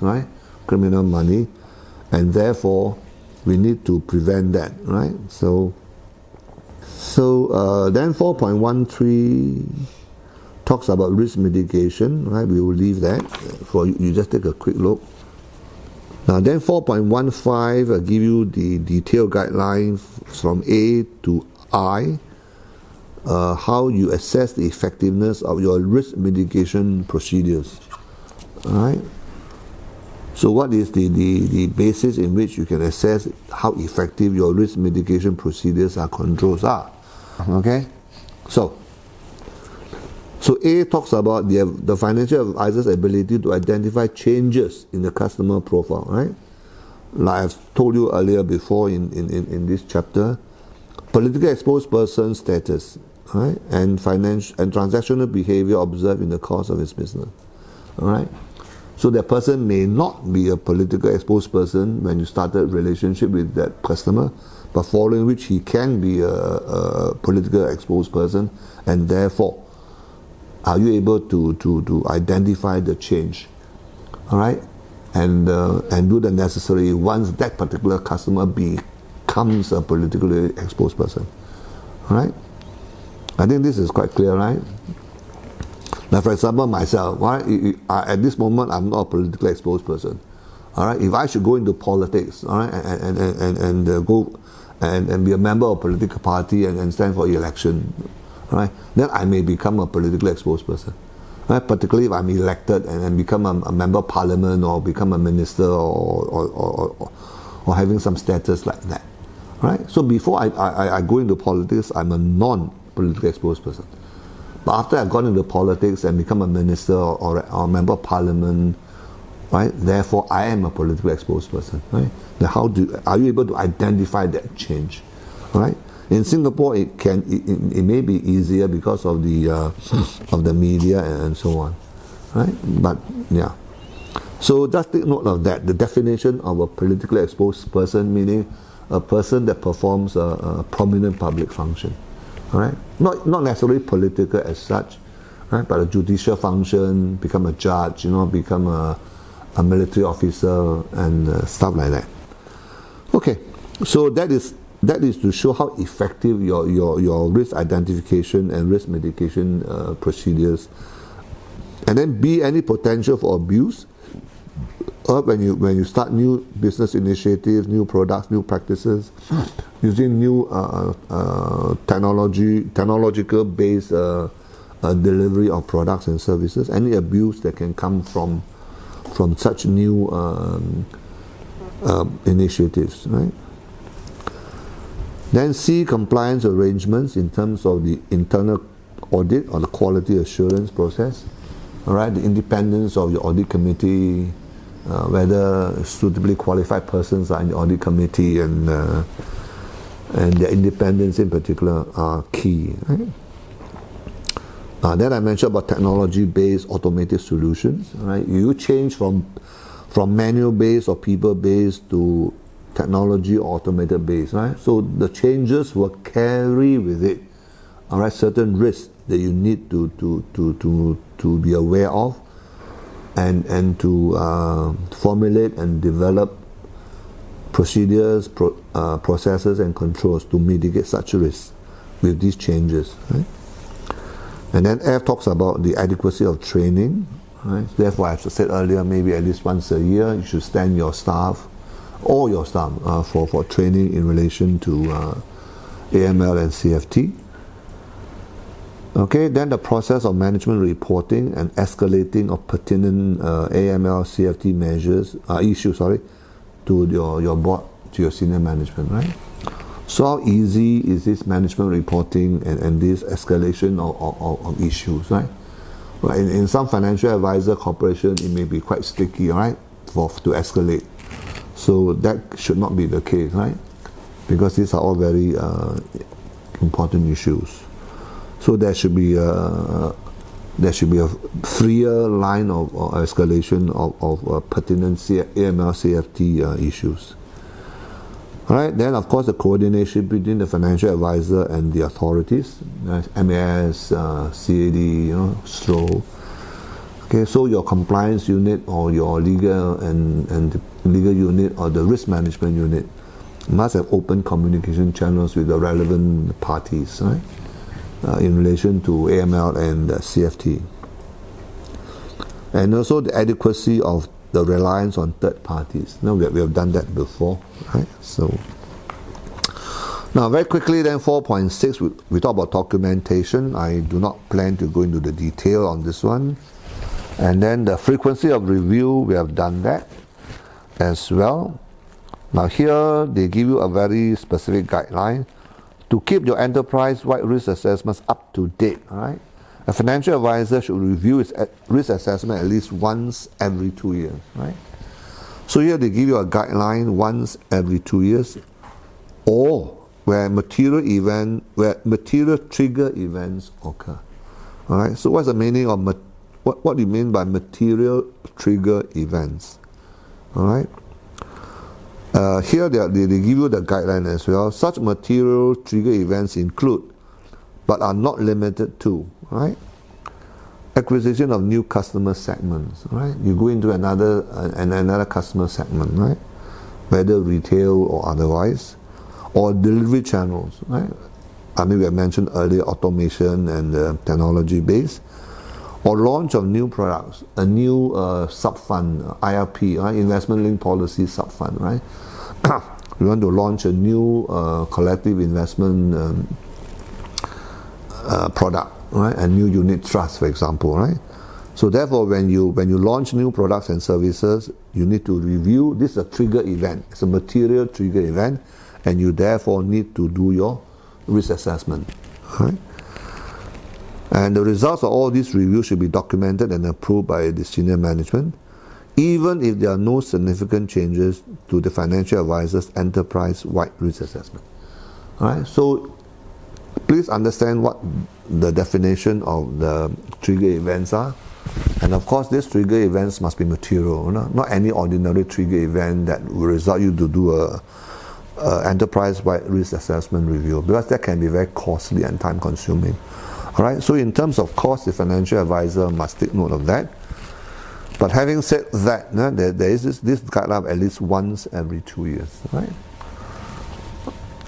right? Criminal money, and therefore we need to prevent that, right? So then 4.13 talks about risk mitigation, right? We will leave that for you. Just take a quick look. Now then 4.15 give you the detailed guidelines from A to I, how you assess the effectiveness of your risk mitigation procedures. Alright? So what is the basis in which you can assess how effective your risk mitigation procedures or controls are? Okay? So A talks about the financial advisor's ability to identify changes in the customer profile, right? Like I've told you earlier before in this chapter, politically exposed person status, right? And financial and transactional behavior observed in the course of his business. Alright? So that person may not be a politically exposed person when you started relationship with that customer, but following which he can be a politically exposed person, and therefore are you able to identify the change, all right, and do the necessary once that particular customer becomes a politically exposed person, all right? I think this is quite clear, right? Now, for example, myself, right, at this moment I'm not a politically exposed person, all right. If I should go into politics, all right, and go and be a member of a political party and stand for election, right, then I may become a politically exposed person, right? Particularly if I'm elected and become a member of parliament or become a minister or having some status like that, right? So before I go into politics, I'm a non-politically exposed person. But after I've gone into politics and become a minister or a member of parliament, right, therefore I am a politically exposed person, right? Now are you able to identify that change, right? In Singapore, it may be easier because of the media and so on, right? But yeah, so just take note of that. The definition of a politically exposed person, meaning a person that performs a prominent public function, all right? Not necessarily political as such, right? But a judicial function, become a judge, become a military officer and stuff like that. Okay, so that is to show how effective your risk identification and risk mitigation procedures. And then B, any potential for abuse when you start new business initiatives, new products, new practices, using new technological based delivery of products and services. Any abuse that can come from such new initiatives, right? Then C, compliance arrangements in terms of the internal audit or the quality assurance process. All right, the independence of your audit committee, whether suitably qualified persons are in the audit committee, and their independence in particular are key. Right? Then I mentioned about technology-based automated solutions. Right, you change from manual-based or people-based to technology automated base, right? So the changes will carry with it, all right, certain risks that you need to be aware of, and to formulate and develop procedures, processes, and controls to mitigate such risks with these changes, right? And then F talks about the adequacy of training, right? Therefore, I said earlier, maybe at least once a year you should send your staff, all your staff, for training in relation to AML and CFT. Okay, then the process of management reporting and escalating of pertinent AML CFT issues to your board, to your senior management, right? So how easy is this management reporting and this escalation of issues, right? Well, in some financial advisor corporation, it may be quite sticky, right, to escalate. So that should not be the case, right? Because these are all very important issues. So there should be a freer line of escalation of pertinent AML CFT issues. All right. Then of course the coordination between the financial advisor and the authorities, MAS, CAD, STRO, Okay, so your compliance unit or your legal and legal unit or the risk management unit must have open communication channels with the relevant parties, right? In relation to AML and CFT. And also the adequacy of the reliance on third parties. Now we have done that before, right? So now very quickly then 4.6 we talk about documentation. I do not plan to go into the detail on this one. And then the frequency of review, we have done that as well. Now here they give you a very specific guideline to keep your enterprise-wide risk assessments up to date, right? A financial advisor should review its risk assessment at least once every 2 years, right? So here they give you a guideline once every 2 years, or where material trigger events occur. All right. So what's the meaning of what do you mean by material trigger events? All right. Here they give you the guideline as well. Such material trigger events include, but are not limited to, right? Acquisition of new customer segments, right? You go into another customer segment, right? Whether retail or otherwise, or delivery channels, right? I mean, we have mentioned earlier automation and technology base, or launch of new products, a new sub-fund, IRP, right? Investment linked policy sub-fund, right? We want to launch a new collective investment product, right? A new unit trust, for example, right? So therefore, when you launch new products and services, you need to review. This is a trigger event. It's a material trigger event, and you therefore need to do your risk assessment, right? And the results of all these reviews should be documented and approved by the senior management, even if there are no significant changes to the financial advisor's enterprise-wide risk assessment. All right, so please understand what the definition of the trigger events are. And of course, these trigger events must be material, not any ordinary trigger event that will result you to do a enterprise-wide risk assessment review, because that can be very costly and time-consuming. All right, so in terms of cost, the financial advisor must take note of that. But having said that, there is this guideline at least once every 2 years, right?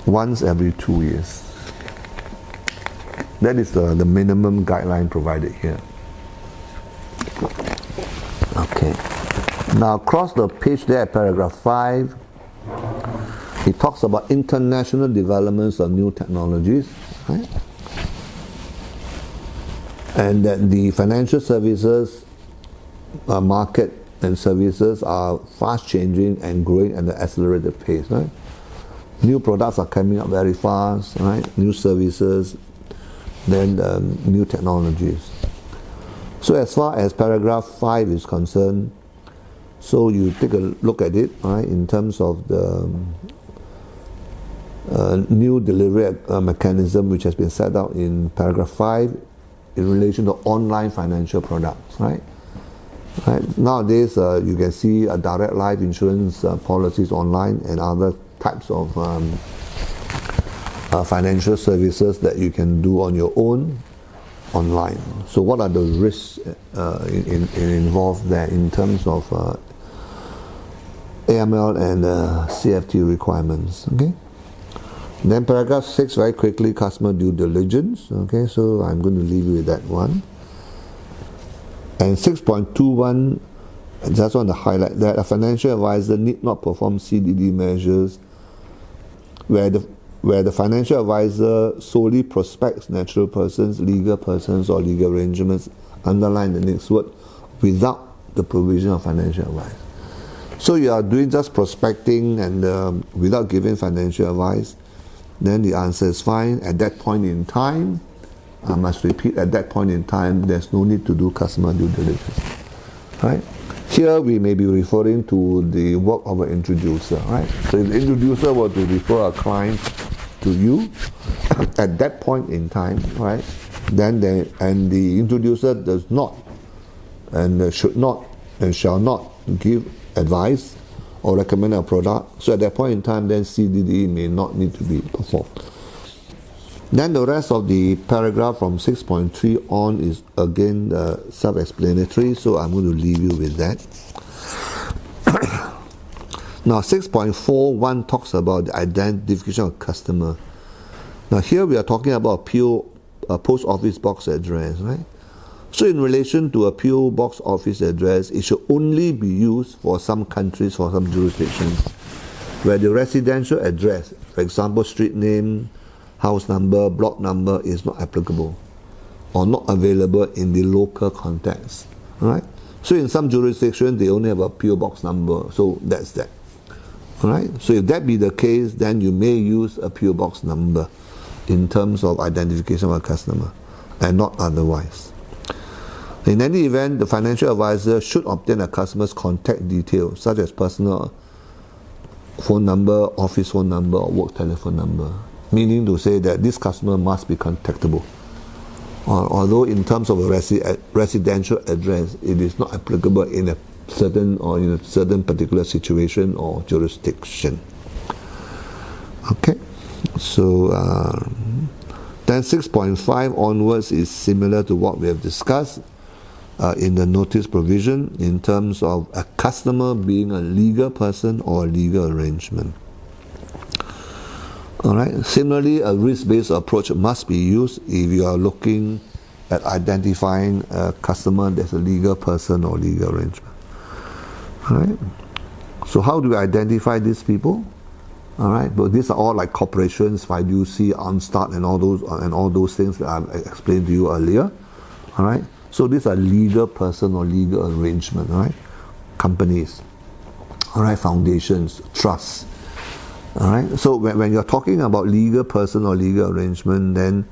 Once every 2 years. That is the minimum guideline provided here. Okay. Now across the page there, paragraph 5, it talks about international developments of new technologies, right? And that the financial services market and services are fast changing and growing at an accelerated pace, right? New products are coming up very fast, right? New services, then new technologies. So as far as paragraph 5 is concerned, so you take a look at it, right, in terms of the new delivery mechanism which has been set out in paragraph 5 in relation to online financial products, right? Nowadays, you can see direct life insurance policies online and other types of financial services that you can do on your own online. So what are the risks involved there in terms of AML and CFT requirements? Okay. Then paragraph 6, very quickly, customer due diligence. Okay, so I'm going to leave you with that one. And 6.21, I just want to highlight that a financial advisor need not perform CDD measures where the financial advisor solely prospects natural persons, legal persons, or legal arrangements, underline the next word, without the provision of financial advice. So you are doing just prospecting and without giving financial advice, then the answer is fine. At that point in time, I must repeat, at that point in time, there's no need to do customer due diligence. Right? Here we may be referring to the work of an introducer. Right? So if the introducer were to refer a client to you, at that point in time, right, then the introducer does not and should not and shall not give advice or recommend a product. So at that point in time, then CDD may not need to be performed. Then the rest of the paragraph from 6.3 on is again self-explanatory, so I'm going to leave you with that. Now 6.41 talks about the identification of customer. Now here we are talking about a post office box address, right? So in relation to a PO box office address, it should only be used for some countries, for some jurisdictions, where the residential address, for example, street name, house number, block number, is not applicable or not available in the local context. Right? So in some jurisdictions, they only have a PO box number, so that's that. Right? So if that be the case, then you may use a PO box number in terms of identification of a customer, and not otherwise. In any event, the financial advisor should obtain a customer's contact details, such as personal phone number, office phone number, or work telephone number, meaning to say that this customer must be contactable. Although in terms of a residential address, it is not applicable in a certain particular situation or jurisdiction. Okay, so then 6.5 onwards is similar to what we have discussed in the notice provision in terms of a customer being a legal person or a legal arrangement. Alright. Similarly, a risk-based approach must be used if you are looking at identifying a customer that's a legal person or legal arrangement. Alright. So how do we identify these people? Alright, but these are all like corporations, fiducie, Armstad, and all those things that I've explained to you earlier. Alright. So these are legal person or legal arrangement, right? Companies, all right, foundations, trusts, all right. So when you're talking about legal person or legal arrangement, then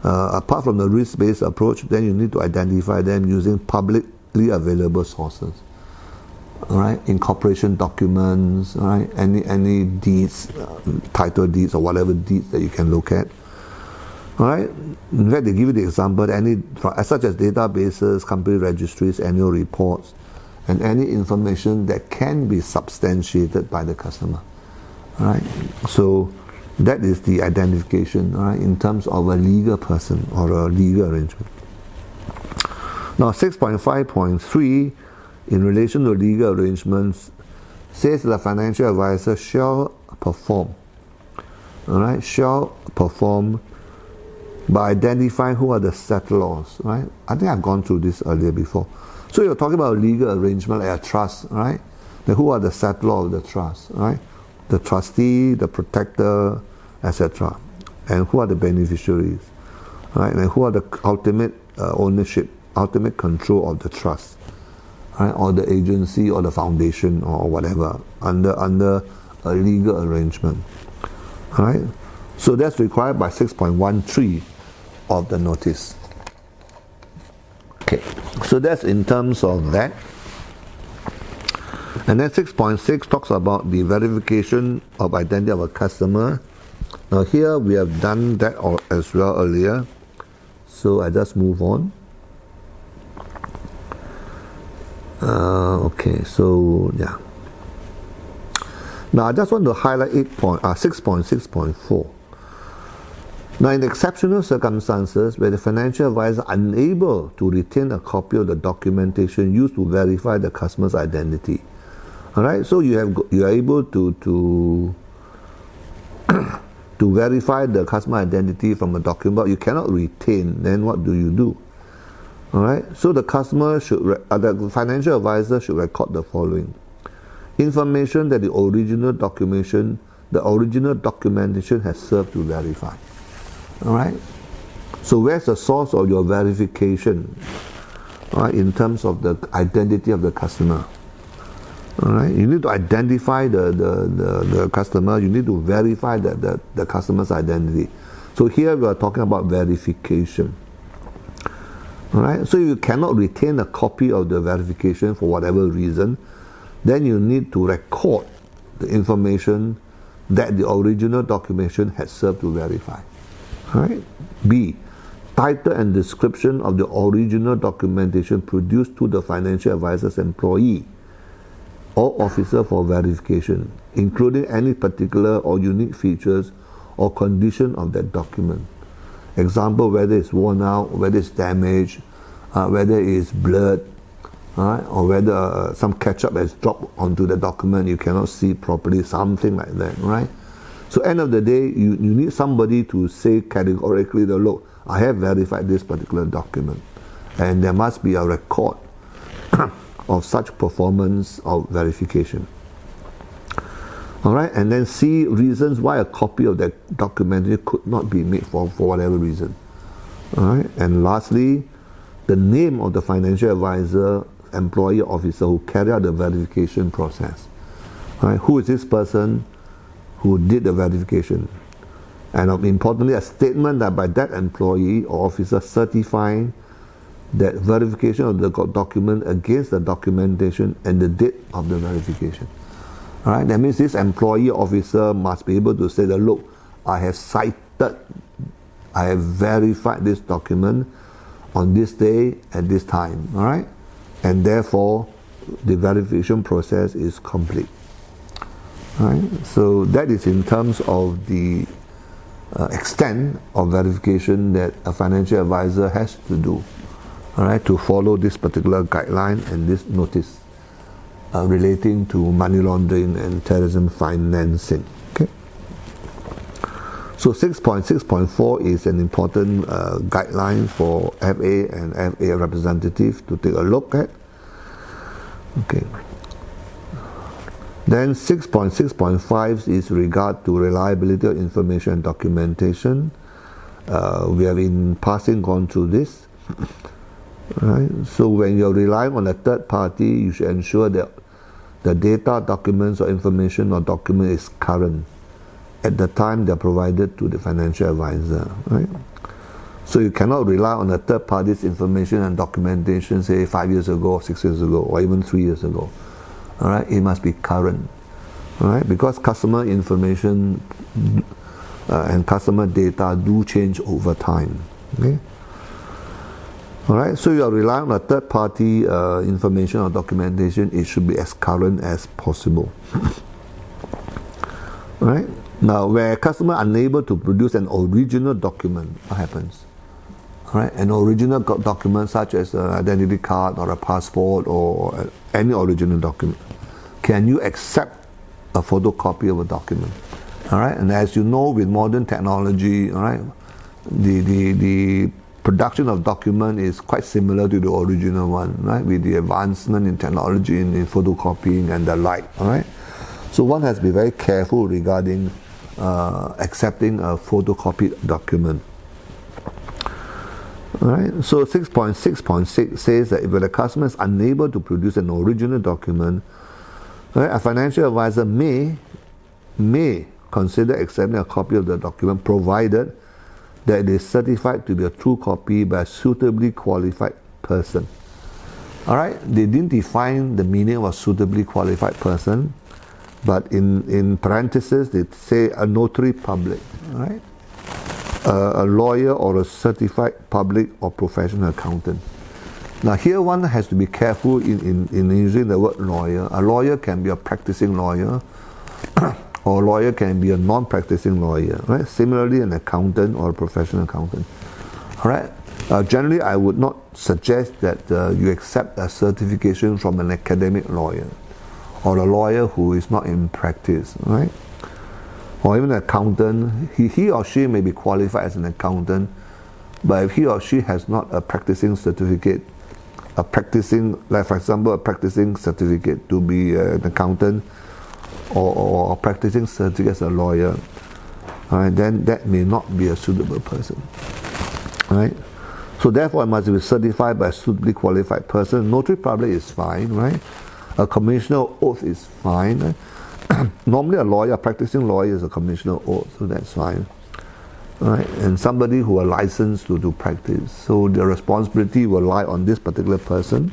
apart from the risk-based approach, then you need to identify them using publicly available sources, all right? Incorporation documents, all right? Any deeds, title deeds or whatever deeds that you can look at. Alright, in fact, they give you the example such as databases, company registries, annual reports, and any information that can be substantiated by the customer. Alright, so that is the identification, alright, in terms of a legal person or a legal arrangement. Now 6.5.3 in relation to legal arrangements says that the financial advisor shall perform, alright, by identifying who are the settlors, right? I think I've gone through this earlier before. So you're talking about a legal arrangement like a trust, right? Then who are the settlor of the trust, right? The trustee, the protector, etc. And who are the beneficiaries, right? And who are the ultimate ownership, ultimate control of the trust, right? Or the agency or the foundation or whatever under a legal arrangement, right? So that's required by 6.13 of the notice. Okay, so that's in terms of that. And then 6.6 talks about the verification of identity of a customer. Now here we have done that as well earlier, so I just move on. Okay, so yeah. Now I just want to highlight 6.6.4. Now, in exceptional circumstances where the financial advisor is unable to retain a copy of the documentation used to verify the customer's identity, all right. So you are able to verify the customer identity from a document, but you cannot retain. Then what do you do? All right. So the the financial advisor should record the following information that the original documentation has served to verify. Alright, so where's the source of your verification, alright, in terms of the identity of the customer? Alright, you need to identify the customer, you need to verify the customer's identity. So here we are talking about verification. Alright, so you cannot retain a copy of the verification for whatever reason, then you need to record the information that the original documentation has served to verify. Right. B. Title and description of the original documentation produced to the financial advisor's employee or officer for verification, including any particular or unique features or condition of that document. Example, whether it's worn out, whether it's damaged, whether it's blurred, right? Or whether some ketchup has dropped onto the document, you cannot see properly, something like that, right? So end of the day, you need somebody to say categorically, look, I have verified this particular document, and there must be a record of such performance of verification. All right, and then C, reasons why a copy of that document could not be made for whatever reason. All right, and lastly, the name of the financial advisor, employee, officer who carried out the verification process. All right, who is this person who did the verification? And importantly, a statement that by that employee or officer certifying that verification of the document against the documentation and the date of the verification. All right, that means this employee or officer must be able to say that, look, I have verified this document on this day at this time, all right, and therefore the verification process is complete. All right, so that is in terms of the extent of verification that a financial advisor has to do, all right, to follow this particular guideline and this notice relating to money laundering and terrorism financing. Okay. So 6.6.4 is an important guideline for FA and FA representative to take a look at. Okay. Then 6.6.5 is regard to reliability of information and documentation. We have been passing on through this. Right? So when you're relying on a third party, you should ensure that the data, documents or information or document is current at the time they're provided to the financial advisor. Right? So you cannot rely on a third party's information and documentation, say 5 years ago, 6 years ago, or even 3 years ago. All right? It must be current. All right? Because customer information and customer data do change over time. Okay? All right, so you are relying on a third-party information or documentation. It should be as current as possible. All right. Now, where customer unable to produce an original document, what happens? All right, an original document such as an identity card or a passport or any original document. Can you accept a photocopy of a document? All right, and as you know, with modern technology, all right, the production of document is quite similar to the original one, right? With the advancement in technology in photocopying and the like, all right? So one has to be very careful regarding accepting a photocopied document. All right? So 6.6.6 says that if the customer is unable to produce an original document, right, a financial advisor may consider accepting a copy of the document provided that it is certified to be a true copy by a suitably qualified person. All right, they didn't define the meaning of a suitably qualified person, but in parentheses they say a notary public, all right, a lawyer or a certified public or professional accountant. Now here one has to be careful in using the word lawyer. A lawyer can be a practicing lawyer, or a lawyer can be a non-practicing lawyer, right? Similarly, an accountant or a professional accountant. All right. Generally, I would not suggest that you accept a certification from an academic lawyer or a lawyer who is not in practice, right? Or even an accountant. He or she may be qualified as an accountant, but if he or she has not a practicing certificate, like for example, a practicing certificate to be an accountant, or practicing certificate as a lawyer, then that may not be a suitable person. Right? So therefore, it must be certified by a suitably qualified person. Notary public is fine, right? A commissioner oath is fine. Right? Normally, a practicing lawyer is a commissioner oath, so that's fine. Right? And somebody who are licensed to do practice. So the responsibility will lie on this particular person.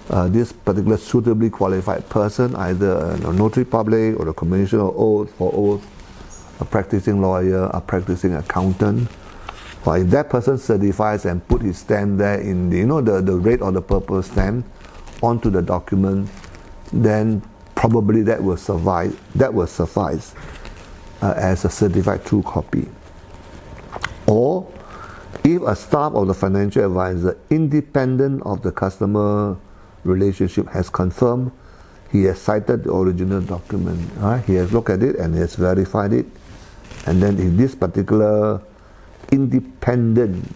This particular suitably qualified person, either a notary public or a commissioner oath for oath, a practicing lawyer, a practicing accountant. Or if that person certifies and put his stamp there in the red or the purple stamp onto the document, then probably that will suffice as a certified true copy. Or if a staff of the financial advisor, independent of the customer relationship, has confirmed he has cited the original document, he has looked at it and he has verified it, and then if this particular independent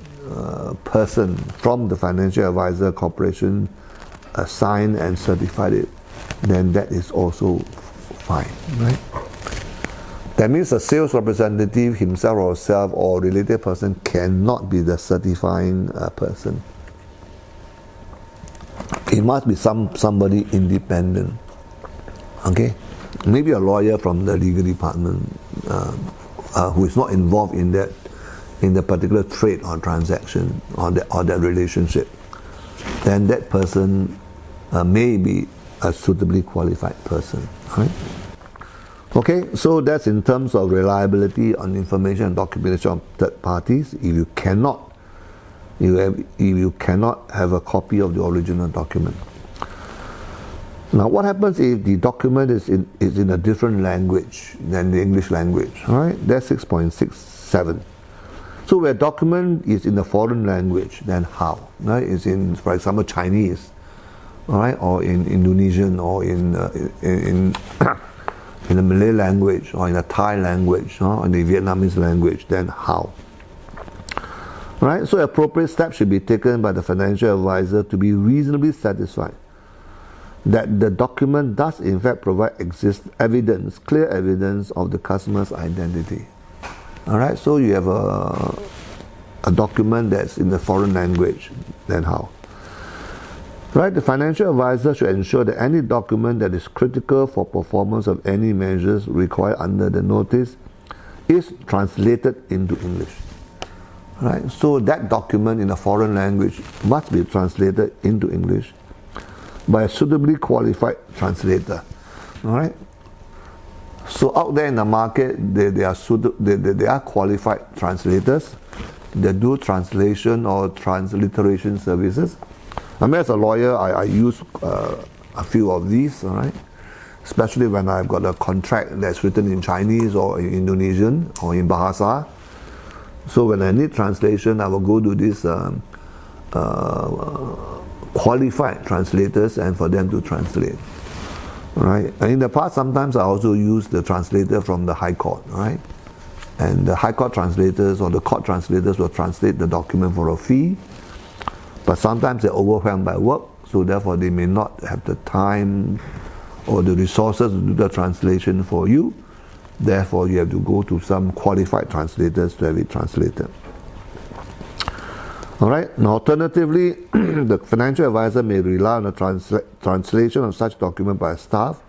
person from the financial advisor corporation signed and certified it, then that is also fine, right? That means a sales representative himself or herself or related person cannot be the certifying person. It must be somebody independent. Okay, maybe a lawyer from the legal department who is not involved in that particular trade or transaction or that relationship. Then that person may be a suitably qualified person. Right? Okay, so that's in terms of reliability on information and documentation of third parties. If you cannot have a copy of the original document. Now, what happens if the document is in a different language than the English language? All right, that's 6.67. So where document is in a foreign language, then how? Right, it's in, for example, Chinese, all right, or in Indonesian, or in the Malay language, or in the Thai language, or in the Vietnamese language, then how? Right, so appropriate steps should be taken by the financial advisor to be reasonably satisfied that the document does in fact provide clear evidence of the customer's identity. Alright, so you have a document that's in the foreign language, then how? Right, the financial advisor should ensure that any document that is critical for performance of any measures required under the notice is translated into English. Right, so that document in a foreign language must be translated into English by a suitably qualified translator. All right. So out there in the market, there are qualified translators that do translation or transliteration services. I mean, as a lawyer, I use a few of these. All right, especially when I've got a contract that's written in Chinese or in Indonesian or in Bahasa. So when I need translation, I will go to these qualified translators and for them to translate. Right? And in the past, sometimes I also use the translator from the High Court. Right? And the High Court translators or the court translators will translate the document for a fee. But sometimes they're overwhelmed by work, so therefore they may not have the time or the resources to do the translation for you. Therefore, you have to go to some qualified translators to have it translated. Alright, now alternatively, the financial advisor may rely on the translation of such document by a staff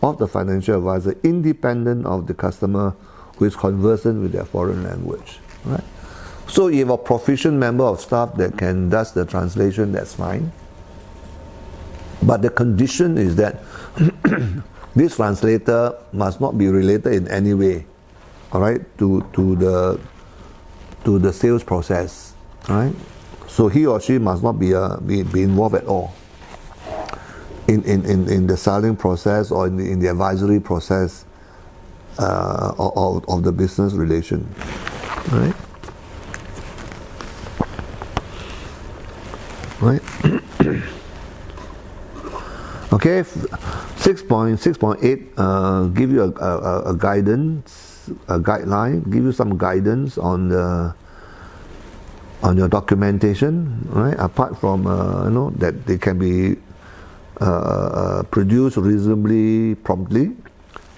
of the financial advisor independent of the customer who is conversant with their foreign language. Right? So if a proficient member of staff that does the translation, that's fine. But the condition is that this translator must not be related in any way, all right, to the sales process, all right. So he or she must not be involved at all in the selling process or in the advisory process of the business relation, right? Right. Okay, 6.8 give you a guideline, give you some guidance on your documentation, right? Apart from that they can be produced reasonably promptly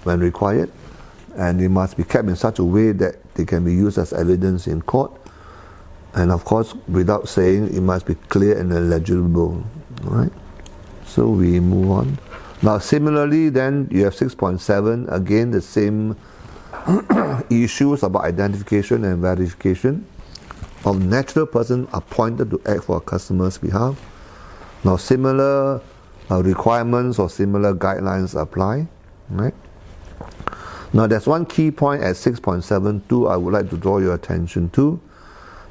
when required, and they must be kept in such a way that they can be used as evidence in court, and of course, without saying, it must be clear and legible, right? So we move on. Now similarly, then you have 6.7, again the same issues about identification and verification of natural person appointed to act for a customer's behalf. Now similar requirements or similar guidelines apply, right? Now there's one key point at 6.72 I would like to draw your attention to.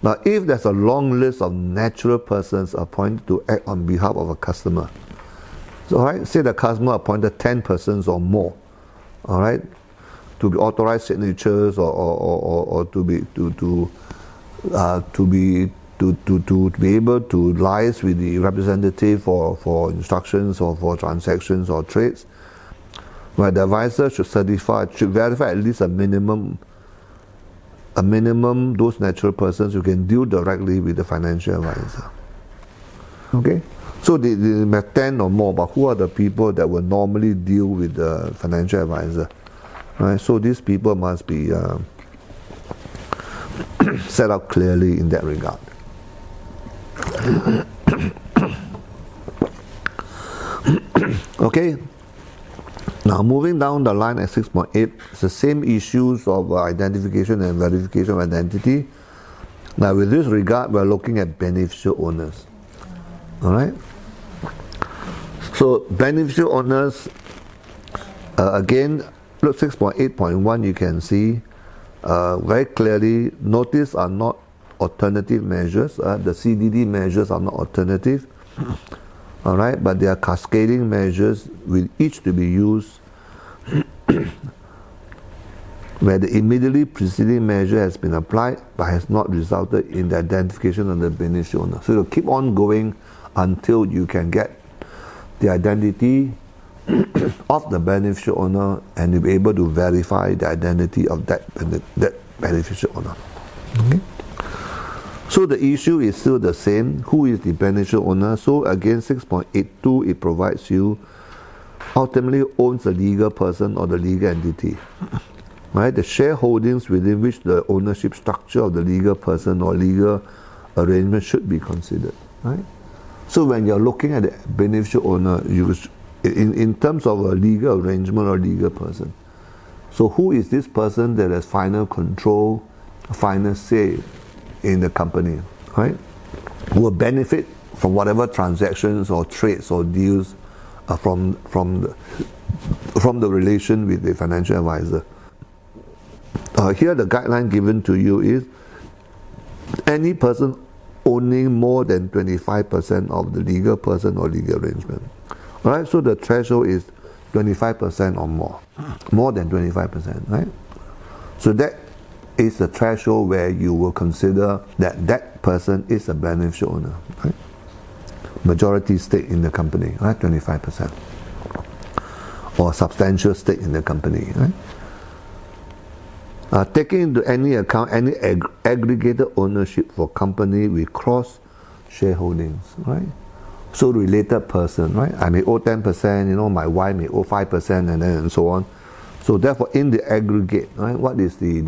Now if there's a long list of natural persons appointed to act on behalf of a customer, so alright, say the customer appointed 10 persons or more, alright, to be authorized signatures or to to be able to liaise with the representative for instructions or for transactions or trades, where the advisor should verify at least a minimum those natural persons who can deal directly with the financial advisor. Okay, so they have 10 or more, but who are the people that will normally deal with the financial advisor? Right, so these people must be set out clearly in that regard. Okay, now moving down the line at 6.8, it's the same issues of identification and verification of identity. Now with this regard, we're looking at beneficial owners. Alright, so beneficial owners, again, look 6.8.1, you can see very clearly, notice are not alternative measures. The CDD measures are not alternative. Alright, but they are cascading measures with each to be used where the immediately preceding measure has been applied but has not resulted in the identification of the beneficial owner. So you'll keep on going until you can get the identity of the beneficial owner and you'll be able to verify the identity of that beneficial owner. Okay? So the issue is still the same. Who is the beneficial owner? So again, 6.82, it provides you ultimately owns the legal person or the legal entity. Right? The shareholdings within which the ownership structure of the legal person or legal arrangement should be considered. Right? So when you're looking at the beneficial owner, in terms of a legal arrangement or legal person, so who is this person that has final control, final say in the company, right? Who will benefit from whatever transactions or trades or deals from the relation with the financial advisor. Here the guideline given to you is any person owning more than 25% of the legal person or legal arrangement. Alright, so the threshold is 25% or more than 25%, right? So that is the threshold where you will consider that person is a beneficial owner, right? Majority stake in the company, right? 25%. Or substantial stake in the company, right? Taking into any account any aggregated ownership for company with cross shareholdings, right? So related person, right? I may owe 10%, my wife may owe 5%, and so on. So therefore, in the aggregate, right? What is the